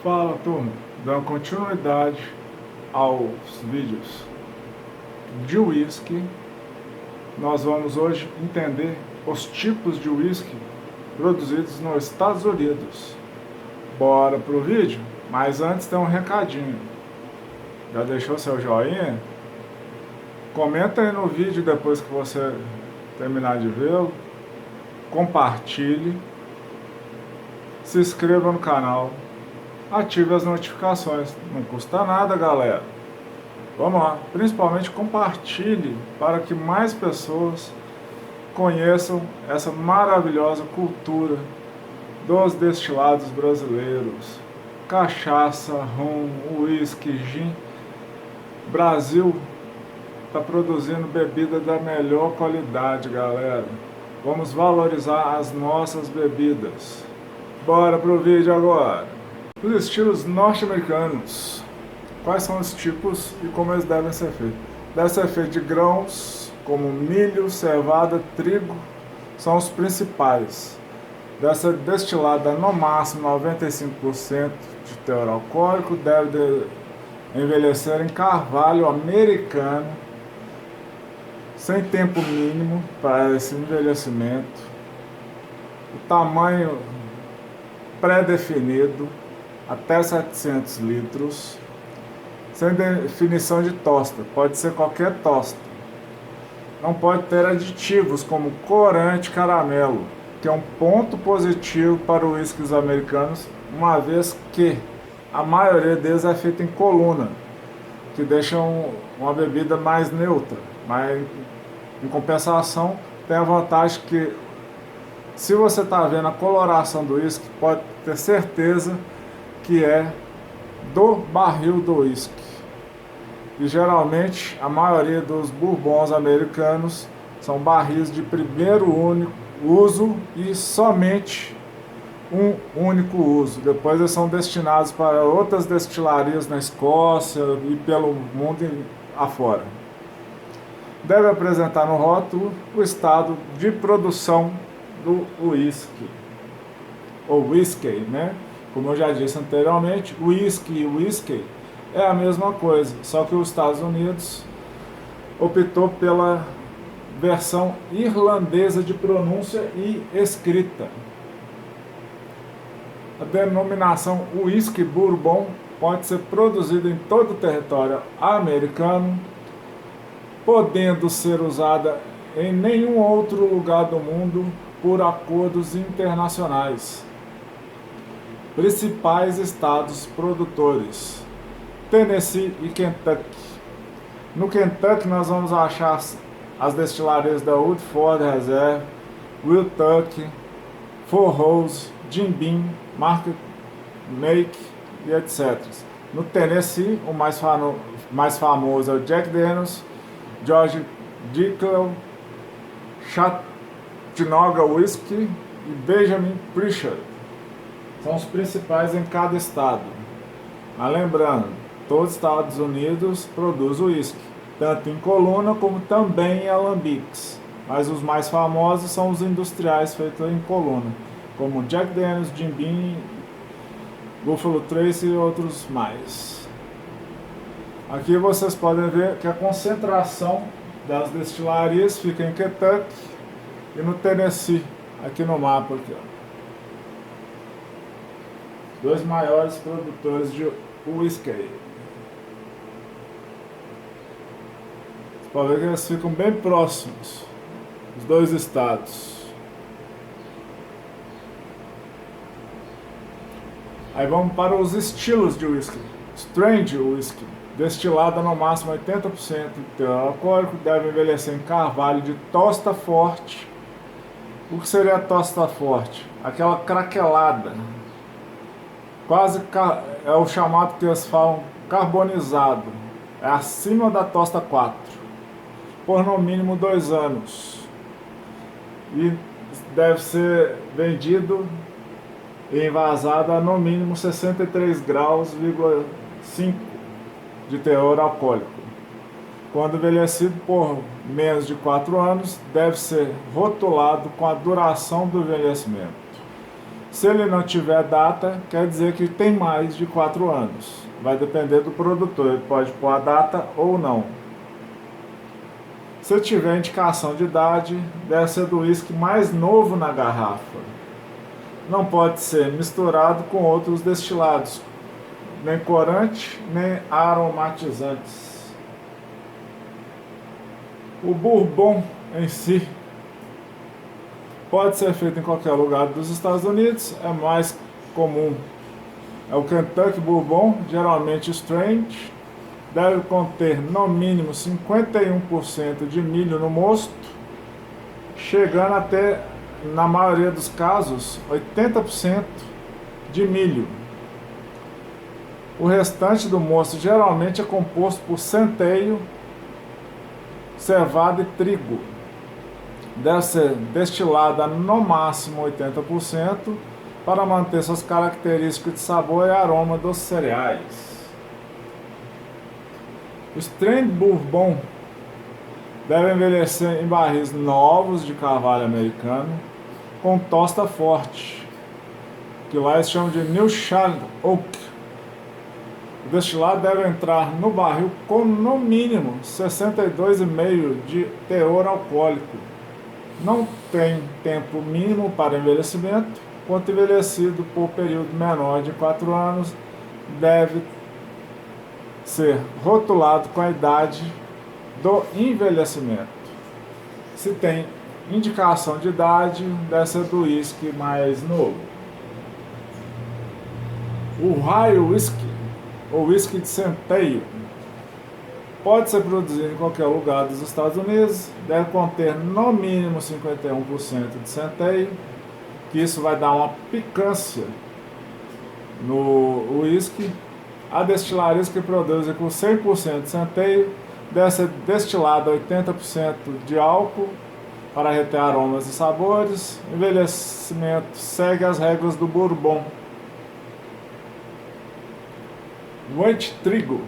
Fala, turma, dando continuidade aos vídeos de whisky. Nós vamos hoje entender os tipos de whisky produzidos nos Estados Unidos. Bora pro vídeo? Mas antes tem um recadinho. Já deixou seu joinha? Comenta aí no vídeo depois que você terminar de vê-lo. Compartilhe. Se inscreva no canal. Ative as notificações. Não custa nada, galera. Vamos lá. Principalmente compartilhe para que mais pessoas conheçam essa maravilhosa cultura dos destilados brasileiros. Cachaça, rum, uísque, gin. Brasil está produzindo bebida da melhor qualidade, galera. Vamos valorizar as nossas bebidas. Bora pro vídeo agora. Os estilos norte-americanos. Quais são os tipos e como eles devem ser feitos? Deve ser feito de grãos, como milho, cevada, trigo, são os principais. Deve ser destilada no máximo 95% de teor alcoólico, deve envelhecer em carvalho americano, sem tempo mínimo para esse envelhecimento. O tamanho pré-definido, até 700 litros, sem definição de tosta, pode ser qualquer tosta. Não pode ter aditivos como corante, caramelo, que é um ponto positivo para os whiskies americanos, uma vez que a maioria deles é feita em coluna, que deixa uma bebida mais neutra, mas em compensação tem a vantagem que, se você está vendo a coloração do whisky, pode ter certeza que é do barril do whisky. E geralmente a maioria dos bourbons americanos são barris de primeiro único uso e somente um único uso. Depois eles são destinados para outras destilarias na Escócia e pelo mundo afora. Deve apresentar no rótulo o estado de produção do whisky, ou whisky, né? Como eu já disse anteriormente, whisky e whisky é a mesma coisa, só que os Estados Unidos optou pela versão irlandesa de pronúncia e escrita. A denominação whisky bourbon pode ser produzida em todo o território americano, podendo ser usada em nenhum outro lugar do mundo por acordos internacionais. Principais estados produtores: Tennessee e Kentucky. No Kentucky nós vamos achar as destilarias da Woodford Reserve, Wild Turkey, Four Roses, Jim Beam, Market Make e etc. No Tennessee, o mais famoso é o Jack Daniels, George Dickel, Chattanooga Whiskey e Benjamin Pritchard. São os principais em cada estado. Mas lembrando, todos os Estados Unidos produzem uísque, tanto em coluna como também em alambiques. Mas os mais famosos são os industriais feitos em coluna, como Jack Daniels, Jim Beam, Buffalo Trace e outros mais. Aqui vocês podem ver que a concentração das destilarias fica em Kentucky e no Tennessee, aqui no mapa. Aqui, ó. Dois maiores produtores de whisky. Você pode ver que eles ficam bem próximos, os dois estados. Aí vamos para os estilos de whisky. Strange whisky, destilada no máximo 80% de teor alcoólico, deve envelhecer em carvalho de tosta forte. O que seria a tosta forte? Aquela craquelada. Quase é o chamado que eles falam carbonizado. É acima da tosta 4. Por no mínimo 2 anos. E deve ser vendido e envasado a no mínimo 63 graus,5 de teor alcoólico. Quando envelhecido por menos de 4 anos, deve ser rotulado com a duração do envelhecimento. Se ele não tiver data, quer dizer que tem mais de 4 anos. Vai depender do produtor, ele pode pôr a data ou não. Se tiver indicação de idade, deve ser do uísque mais novo na garrafa. Não pode ser misturado com outros destilados, nem corante, nem aromatizantes. O bourbon em si pode ser feito em qualquer lugar dos Estados Unidos, é mais comum. É o Kentucky Bourbon, geralmente Strange, deve conter no mínimo 51% de milho no mosto, chegando até, na maioria dos casos, 80% de milho. O restante do mosto geralmente é composto por centeio, cevada e trigo. Deve ser destilada no máximo 80% para manter suas características de sabor e aroma dos cereais. O Strand Bourbon deve envelhecer em barris novos de carvalho americano com tosta forte, que lá eles chamam de New Charlotte Oak. O destilado deve entrar no barril com no mínimo 62,5% de teor alcoólico. Não tem tempo mínimo para envelhecimento. Quanto envelhecido por período menor de 4 anos, deve ser rotulado com a idade do envelhecimento. Se tem indicação de idade, deve ser do uísque mais novo. O Rye Whisky, ou whisky de centeio, pode ser produzido em qualquer lugar dos Estados Unidos, deve conter no mínimo 51% de centeio, que isso vai dar uma picância no whisky. A destilarias que produzem com 100% de centeio deve ser destilada 80% de álcool para reter aromas e sabores. Envelhecimento segue as regras do bourbon. White trigo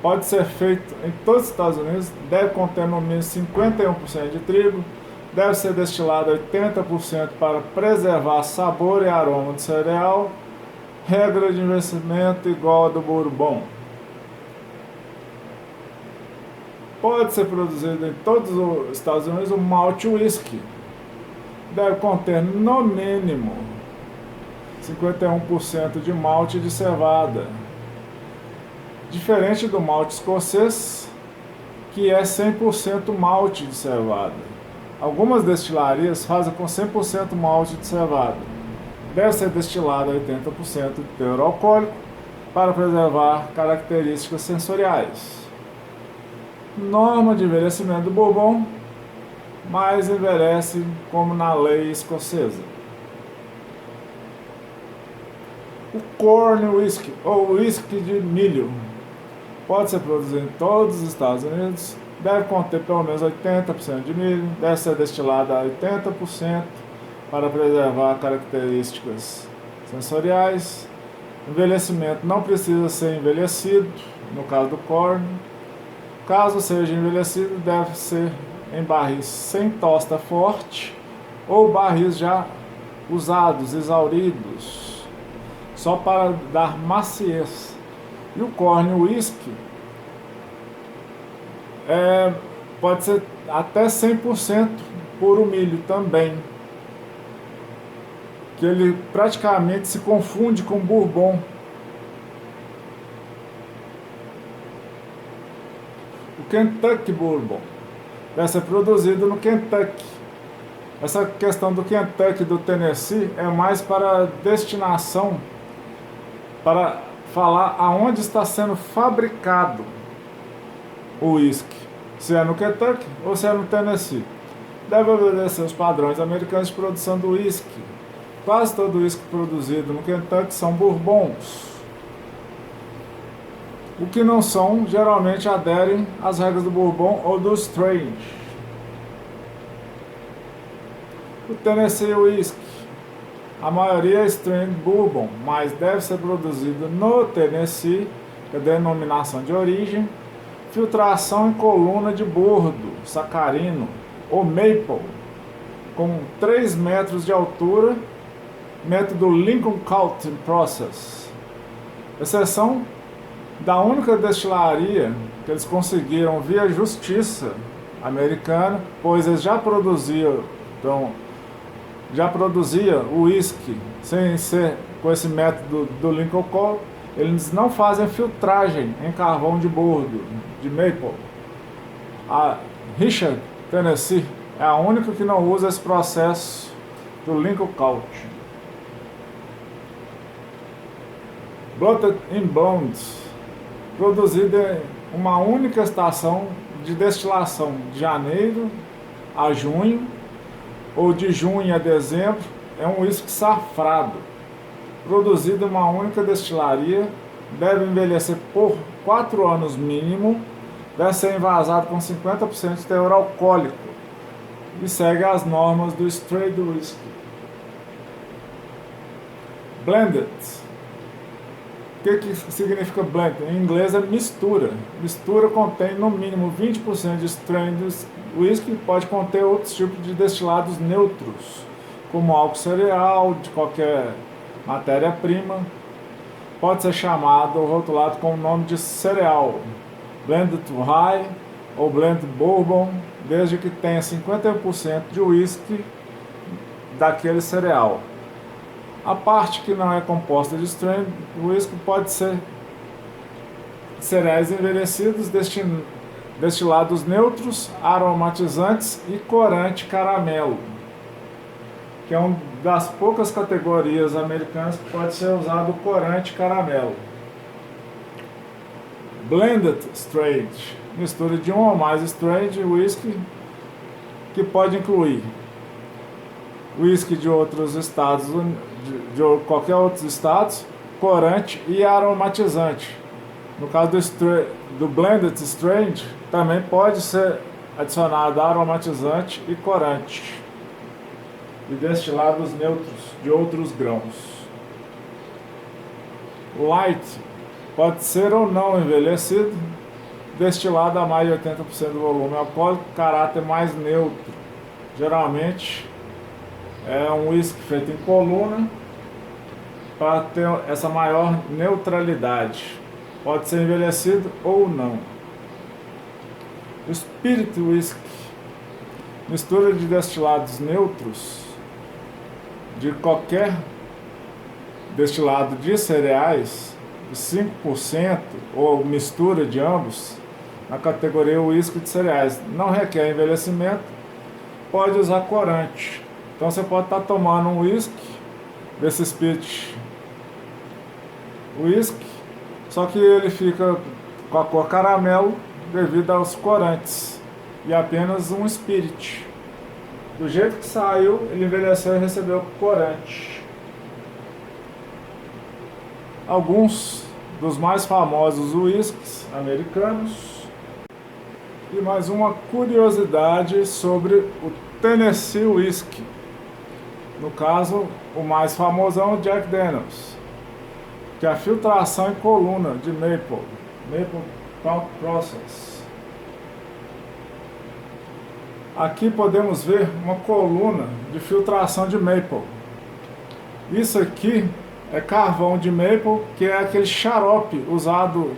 pode ser feito em todos os Estados Unidos, deve conter no mínimo 51% de trigo, deve ser destilado 80% para preservar sabor e aroma do cereal. Regra de envelhecimento igual a do bourbon. Pode ser produzido em todos os Estados Unidos o malte whisky. Deve conter no mínimo 51% de malte de cevada. Diferente do malte escocês, que é 100% malte de cevada. Algumas destilarias fazem com 100% malte de cevada. Deve ser destilado a 80% de teor alcoólico para preservar características sensoriais. Norma de envelhecimento do bourbon, mas envelhece como na lei escocesa. O corn whisky, ou whisky de milho, pode ser produzido em todos os Estados Unidos, deve conter pelo menos 80% de milho, deve ser destilado a 80% para preservar características sensoriais. Envelhecimento não precisa ser envelhecido, no caso do corn. Caso seja envelhecido, deve ser em barris sem tosta forte ou barris já usados, exauridos, só para dar maciez. E o corn whisky pode ser até 100% puro milho também, que ele praticamente se confunde com bourbon. O Kentucky Bourbon deve ser produzido no Kentucky. Essa questão do Kentucky e do Tennessee é mais para destinação, para falar aonde está sendo fabricado o uísque, se é no Kentucky ou se é no Tennessee. Deve obedecer os padrões americanos de produção do uísque. Quase todo uísque produzido no Kentucky são bourbons. O que não são, geralmente aderem às regras do bourbon ou do Strange. O Tennessee Whiskey, a maioria é Strand Bourbon, mas deve ser produzido no Tennessee, que é a denominação de origem. Filtração em coluna de bordo, sacarino ou maple, com 3 metros de altura método Lincoln Counting Process, exceção da única destilaria que eles conseguiram via justiça americana, pois eles já produziam o whisky sem ser com esse método do Lincoln Counting. Eles não fazem filtragem em carvão de bordo de maple. A Richard, Tennessee, é a única que não usa esse processo do Lincoln Counting. Blotted in Blondes, produzido em uma única estação de destilação, de janeiro a junho ou de junho a dezembro, é um whisky safrado, produzido em uma única destilaria, deve envelhecer por 4 anos mínimo, deve ser envasado com 50% de teor alcoólico e segue as normas do Straight Whisky. Blended. O que significa blend? Em inglês é mistura. Mistura contém no mínimo 20% de strand whisky e pode conter outros tipos de destilados neutros, como álcool cereal, de qualquer matéria-prima. Pode ser chamado ou rotulado com o nome de cereal, blended rye ou blended bourbon, desde que tenha 51% de whisky daquele cereal. A parte que não é composta de strand whisky pode ser cereais envelhecidos, destilados neutros, aromatizantes e corante caramelo, que é uma das poucas categorias americanas que pode ser usado o corante caramelo. Blended Straight, mistura de um ou mais strand whisky, que pode incluir whisky de outros estados, de qualquer outros estados, corante e aromatizante. No caso do Blended Strand, também pode ser adicionado aromatizante e corante, e destilados neutros de outros grãos. Light pode ser ou não envelhecido, destilado a mais de 80% do volume alcoólico, caráter mais neutro. Geralmente é um whisky feito em coluna para ter essa maior neutralidade. Pode ser envelhecido ou não. Spirit Whisky, mistura de destilados neutros de qualquer destilado de cereais, de 5% ou mistura de ambos, na categoria whisky de cereais. Não requer envelhecimento, pode usar corante. Então você pode estar tomando um whisky desse Spirit Whisky, só que ele fica com a cor caramelo devido aos corantes, e apenas um Spirit. Do jeito que saiu, ele envelheceu e recebeu corante. Alguns dos mais famosos whiskies americanos. E mais uma curiosidade sobre o Tennessee Whiskey. No caso, o mais famosão é o Jack Daniels, que é a filtração em coluna de maple Counting Process. Aqui podemos ver uma coluna de filtração de maple. Isso aqui é carvão de maple, que é aquele xarope usado,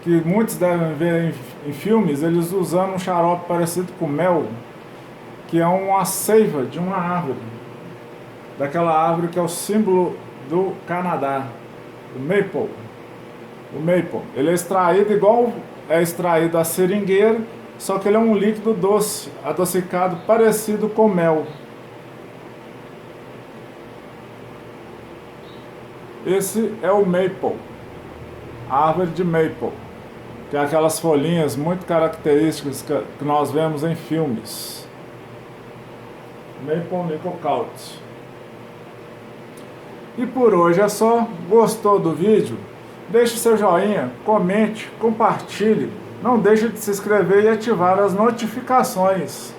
que muitos devem ver em filmes, eles usando um xarope parecido com mel, que é uma seiva de uma árvore, daquela árvore que é o símbolo do Canadá, o maple. O maple, ele é extraído igual é extraído a seringueira, só que ele é um líquido doce, adocicado, parecido com mel. Esse é o maple, a árvore de maple, que é aquelas folhinhas muito características que nós vemos em filmes. Maple Lincoln Counting. E por hoje é só. Gostou do vídeo? Deixe seu joinha, comente, compartilhe. Não deixe de se inscrever e ativar as notificações.